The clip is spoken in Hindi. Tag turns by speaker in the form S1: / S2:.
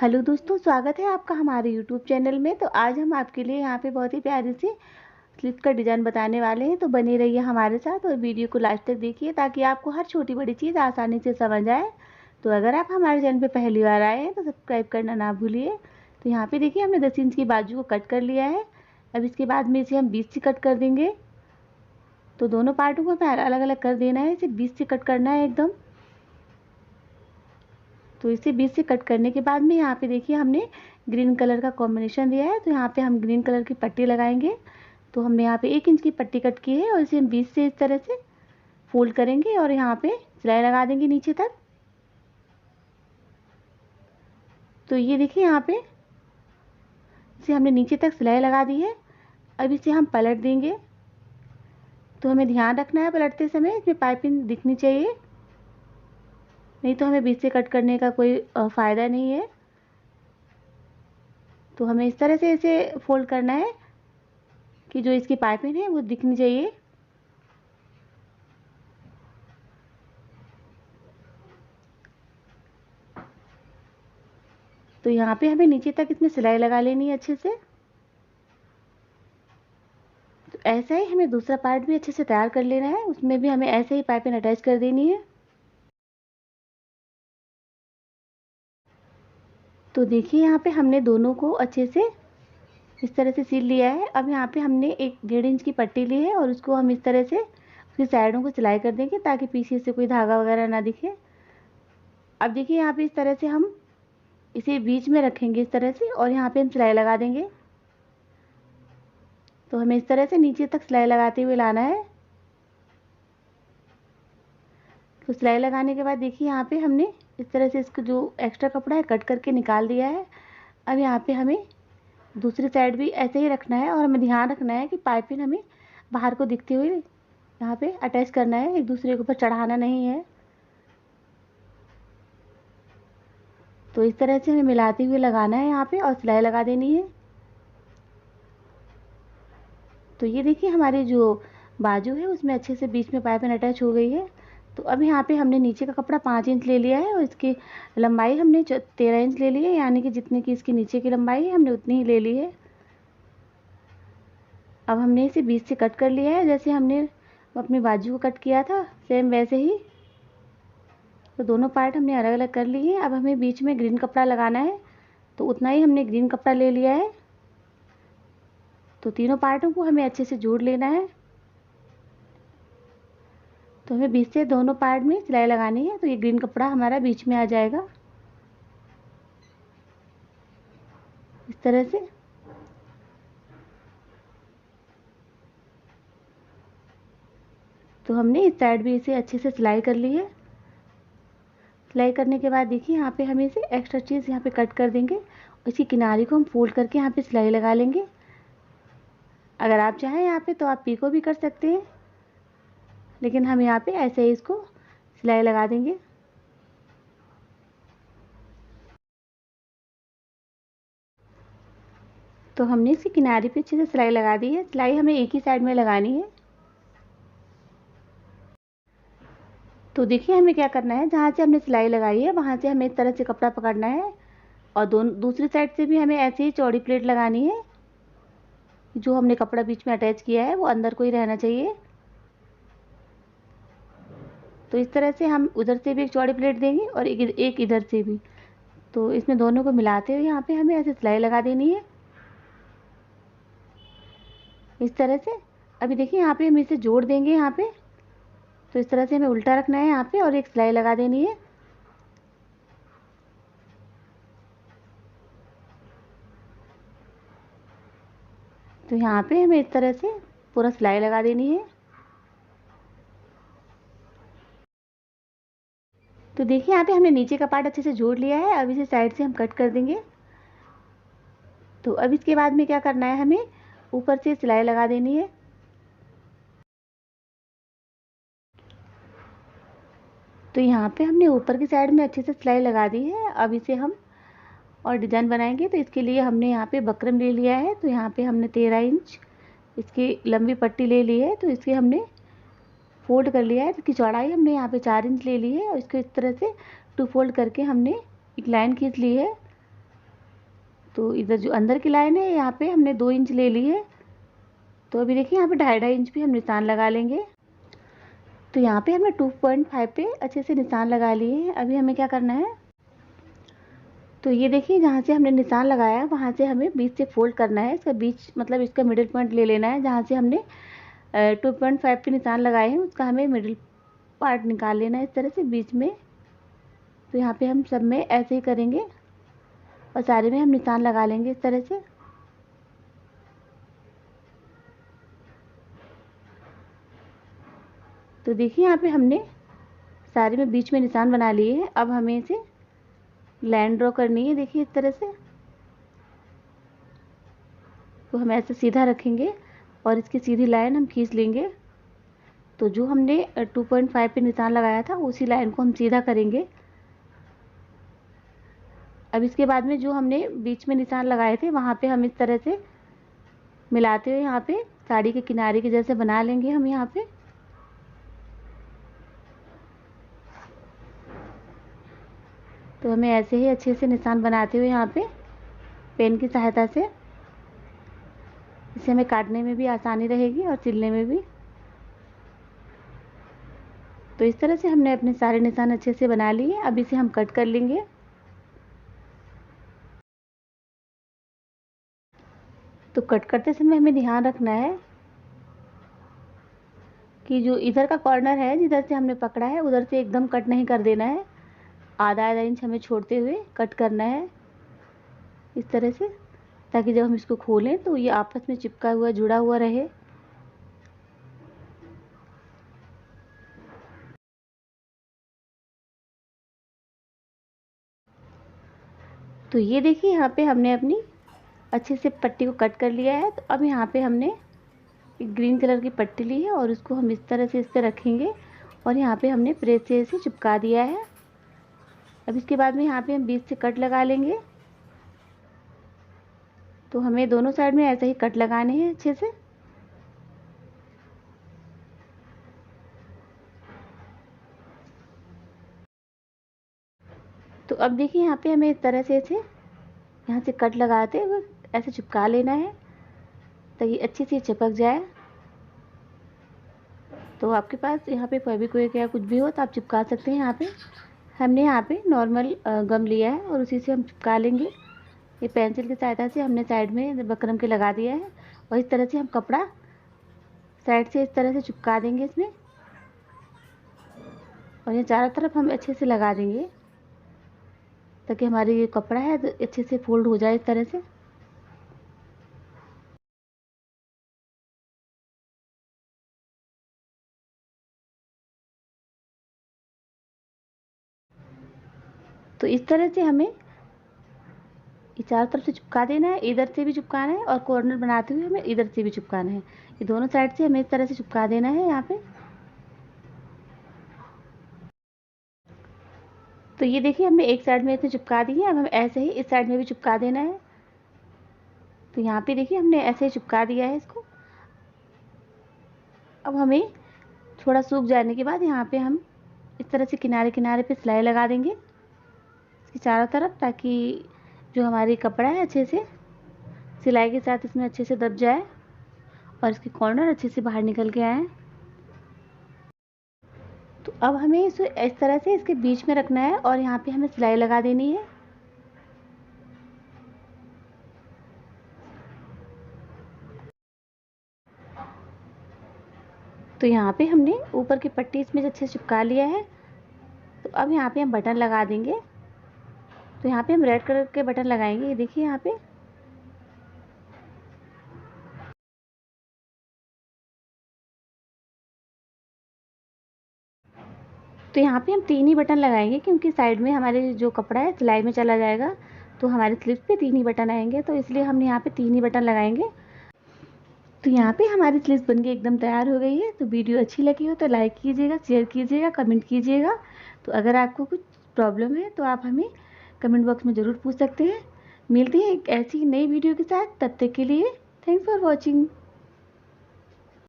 S1: हेलो दोस्तों, स्वागत है आपका हमारे यूट्यूब चैनल में। तो आज हम आपके लिए यहाँ पे बहुत ही प्यारी सी स्लिप का डिज़ाइन बताने वाले हैं। तो बने रहिए हमारे साथ और वीडियो को लास्ट तक देखिए ताकि आपको हर छोटी बड़ी चीज़ आसानी से समझ आए। तो अगर आप हमारे चैनल पे पहली बार आए हैं तो सब्सक्राइब करना ना भूलिए। तो यहाँ पे देखिए हमने 10 इंच की बाजू को कट कर लिया है। अब इसके बाद में इसे हम 20 से कट कर देंगे। तो दोनों पार्टों को हमें अलग अलग कर देना है, इसे 20 से कट करना है एकदम। तो इसे 20 से कट करने के बाद में यहाँ पे देखिए हमने ग्रीन कलर का कॉम्बिनेशन दिया है। तो यहाँ पे हम ग्रीन कलर की पट्टी लगाएंगे। तो हमने यहाँ पे 1 इंच की पट्टी कट की है और इसे हम 20 से इस तरह से फोल्ड करेंगे और यहाँ पे सिलाई लगा देंगे नीचे तक। तो ये देखिए यहाँ पे इसे हमने नीचे तक सिलाई लगा दी है। अब इसे हम पलट देंगे। तो हमें ध्यान रखना है पलटते समय इसमें पाइपिंग दिखनी चाहिए, नहीं तो हमें 20 से कट करने का कोई फ़ायदा नहीं है। तो हमें इस तरह से इसे फोल्ड करना है कि जो इसकी पाइपिंग है वो दिखनी चाहिए। तो यहाँ पे हमें नीचे तक इसमें सिलाई लगा लेनी है अच्छे से। तो ऐसा ही हमें दूसरा पार्ट भी अच्छे से तैयार कर लेना है, उसमें भी हमें ऐसे ही पाइपिंग अटैच कर देनी है। तो देखिए यहाँ पे हमने दोनों को अच्छे से इस तरह से सिल लिया है। अब यहाँ पे हमने एक 1.5 इंच की पट्टी ली है और उसको हम इस तरह से उसकी साइडों को सिलाई कर देंगे ताकि पीछे से कोई धागा वगैरह ना दिखे। अब देखिए यहाँ पे इस तरह से हम इसे बीच में रखेंगे इस तरह से और यहाँ पे हम सिलाई लगा देंगे। तो हमें इस तरह से नीचे तक सिलाई लगाते हुए लाना है। तो सिलाई लगाने के बाद देखिए यहाँ पे हमने इस तरह से इसका जो एक्स्ट्रा कपड़ा है कट करके निकाल दिया है। अब यहाँ पे हमें दूसरी साइड भी ऐसे ही रखना है और हमें ध्यान रखना है कि पाइपिंग हमें बाहर को दिखते हुए यहाँ पे अटैच करना है, एक दूसरे के ऊपर चढ़ाना नहीं है। तो इस तरह से हमें मिलाते हुए लगाना है यहाँ पे और सिलाई लगा देनी है। तो ये देखिए हमारी जो बाजू है उसमें अच्छे से बीच में पाइपिंग अटैच हो गई है। तो अब यहाँ पे हमने नीचे का कपड़ा 5 इंच ले लिया है और इसकी लंबाई हमने 13 इंच ले ली है, यानी कि जितने की इसकी नीचे की लंबाई है हमने उतनी ही ले ली है। अब हमने इसे 20 से कट कर लिया है, जैसे हमने अपनी बाजू को कट किया था सेम वैसे ही। तो दोनों पार्ट हमने अलग अलग कर लिए हैं। अब हमें बीच में ग्रीन कपड़ा लगाना है, तो उतना ही हमने ग्रीन कपड़ा ले लिया है। तो तीनों पार्टों को हमें अच्छे से जोड़ लेना है। तो हमें बीच से दोनों पार्ट में सिलाई लगानी है। तो ये ग्रीन कपड़ा हमारा बीच में आ जाएगा इस तरह से। तो हमने इस साइड भी इसे अच्छे से सिलाई कर ली है। सिलाई करने के बाद देखिए यहाँ पे हमें इसे एक्स्ट्रा चीज़ यहाँ पे कट कर देंगे और इसी किनारे को हम फोल्ड करके यहाँ पे सिलाई लगा लेंगे। अगर आप चाहें यहाँ पे तो आप पीको भी कर सकते हैं, लेकिन हम यहाँ पे ऐसे ही इसको सिलाई लगा देंगे। तो हमने इसके किनारे पे अच्छे से सिलाई लगा दी है। सिलाई हमें एक ही साइड में लगानी है। तो देखिए हमें क्या करना है, जहाँ से हमने सिलाई लगाई है वहाँ से हमें इस तरह से कपड़ा पकड़ना है और दूसरी साइड से भी हमें ऐसे ही चौड़ी प्लेट लगानी है। जो हमने कपड़ा बीच में अटैच किया है वो अंदर को ही रहना चाहिए। तो इस तरह से हम उधर से भी एक चौड़ी प्लेट देंगे और एक इधर से भी। तो इसमें दोनों को मिलाते हुए यहाँ पे हमें ऐसे सिलाई लगा देनी है इस तरह से। अभी देखिए यहाँ पे हम इसे जोड़ देंगे यहाँ पे। तो इस तरह से हमें उल्टा रखना है यहाँ पे और एक सिलाई लगा देनी है। तो यहाँ पे हमें इस तरह से पूरा सिलाई लगा देनी है। तो देखिए यहाँ पे हमने नीचे का पार्ट अच्छे से जोड़ लिया है। अब इसे साइड से हम कट कर देंगे। तो अब इसके बाद में क्या करना है, हमें ऊपर से सिलाई लगा देनी है। तो यहाँ पे हमने ऊपर की साइड में अच्छे से सिलाई लगा दी है। अब इसे हम और डिज़ाइन बनाएंगे। तो इसके लिए हमने यहाँ पे बकरम ले लिया है। तो यहाँ पे हमने 13 इंच इसकी लंबी पट्टी ले ली है। तो इसके हमने फोल्ड कर लिया है। इसकी चौड़ाई हमने यहाँ पे 4 इंच ले ली है और इसको इस तरह से 2 फोल्ड करके हमने एक लाइन खींच ली है। तो इधर जो अंदर की लाइन है यहाँ पे हमने 2 इंच ले ली है। तो अभी देखिए यहाँ पे 2.5 इंच भी हम निशान लगा लेंगे। तो यहाँ पे हमने 2.5 पे अच्छे से निशान लगा लिए हैं। अभी हमें क्या करना है, तो ये देखिए जहाँ से हमने निशान लगाया वहाँ से हमें बीच से फोल्ड करना है। इसका बीच मतलब इसका मिडिल पॉइंट ले लेना है। जहाँ से हमने 2.5 पे निशान लगाए हैं उसका हमें मिडिल पार्ट निकाल लेना है इस तरह से बीच में। तो यहाँ पे हम सब में ऐसे ही करेंगे और सारे में हम निशान लगा लेंगे इस तरह से। तो देखिए यहाँ पे हमने सारे में बीच में निशान बना लिए हैं। अब हमें इसे लाइन ड्रॉ करनी है, देखिए इस तरह से। तो हम ऐसे सीधा रखेंगे और इसकी सीधी लाइन हम खींच लेंगे। तो जो हमने 2.5 पे निशान लगाया था उसी लाइन को हम सीधा करेंगे। अब इसके बाद में जो हमने बीच में निशान लगाए थे वहाँ पे हम इस तरह से मिलाते हुए यहाँ पे साड़ी के किनारे के जैसे बना लेंगे हम यहाँ पे। तो हमें ऐसे ही अच्छे से निशान बनाते हुए यहाँ पे पेन की सहायता से, इसे हमें काटने में भी आसानी रहेगी और सिलने में भी। तो इस तरह से हमने अपने सारे निशान अच्छे से बना लिए। अब इसे हम कट कर लेंगे। तो कट करते समय हमें ध्यान रखना है कि जो इधर का कॉर्नर है जिधर से हमने पकड़ा है उधर से एकदम कट नहीं कर देना है। आधा इंच हमें छोड़ते हुए कट करना है इस तरह से, ताकि जब हम इसको खोलें तो ये आपस में चिपका हुआ जुड़ा हुआ रहे। तो ये देखिए यहाँ पे हमने अपनी अच्छे से पट्टी को कट कर लिया है। तो अब यहाँ पे हमने एक ग्रीन कलर की पट्टी ली है और उसको हम इस तरह से इस पर रखेंगे और यहाँ पे हमने प्रेस से इसे चिपका दिया है। अब इसके बाद में यहाँ पे हम बीच से कट लगा लेंगे। तो हमें दोनों साइड में ऐसे ही कट लगाने हैं अच्छे से। तो अब देखिए यहाँ पे हमें इस तरह से इसे यहाँ से कट लगाते हुए ऐसे चिपका लेना है ताकि अच्छी से चिपक जाए। तो आपके पास यहाँ पे फेविक्विक या कुछ भी हो तो आप चिपका सकते हैं। यहाँ पे हमने यहाँ पे नॉर्मल गम लिया है और उसी से हम चिपका लेंगे। ये पेंसिल की सहायता से हमने साइड में बकरम के लगा दिया है और इस तरह से हम कपड़ा साइड से इस तरह से चिपका देंगे इसमें और ये चारों तरफ हम अच्छे से लगा देंगे ताकि हमारी ये कपड़ा है तो अच्छे से फोल्ड हो जाए इस तरह से। तो इस तरह से हमें ये चारों तरफ से चिपका देना है। इधर से भी चिपकाना है और कॉर्नर बनाते हुए हमें इधर से भी चिपकाना है। ये दोनों साइड से हमें इस तरह से चिपका देना है यहाँ पे। तो ये देखिए हमने एक साइड में इसे चिपका दी है। अब हम ऐसे ही इस साइड में भी चिपका देना है। तो यहाँ पे देखिए हमने ऐसे ही चिपका दिया है इसको। अब हमें थोड़ा सूख जाने के बाद यहाँ पे हम इस तरह से किनारे किनारे पे सिलाई लगा देंगे इसके चारों तरफ, ताकि जो हमारी कपड़ा है अच्छे से सिलाई के साथ इसमें अच्छे से दब जाए और इसके कॉर्नर अच्छे से बाहर निकल के आए। तो अब हमें इसे इस तरह से इसके बीच में रखना है और यहाँ पे हमें सिलाई लगा देनी है। तो यहाँ पे हमने ऊपर की पट्टी इसमें अच्छे से चिपका लिया है। तो अब यहाँ पे हम बटन लगा देंगे। तो यहाँ पे हम रेड कलर के बटन लगाएंगे, ये देखिए यहाँ पे। तो यहाँ पे हम 3 ही बटन लगाएंगे क्योंकि साइड में हमारे जो कपड़ा है सिलाई में चला जाएगा तो हमारे स्लीव पे 3 ही बटन आएंगे, तो इसलिए हमने यहाँ पे 3 ही बटन लगाएंगे। तो यहाँ पे हमारी स्लीव्स बनके एकदम तैयार हो गई है। तो वीडियो अच्छी लगी हो तो लाइक कीजिएगा, शेयर कीजिएगा, कमेंट कीजिएगा। तो अगर आपको कुछ प्रॉब्लम है तो आप हमें कमेंट बॉक्स में ज़रूर पूछ सकते हैं। मिलते हैं एक ऐसी नई वीडियो के साथ, तब तक के लिए थैंक्स फॉर वॉचिंग।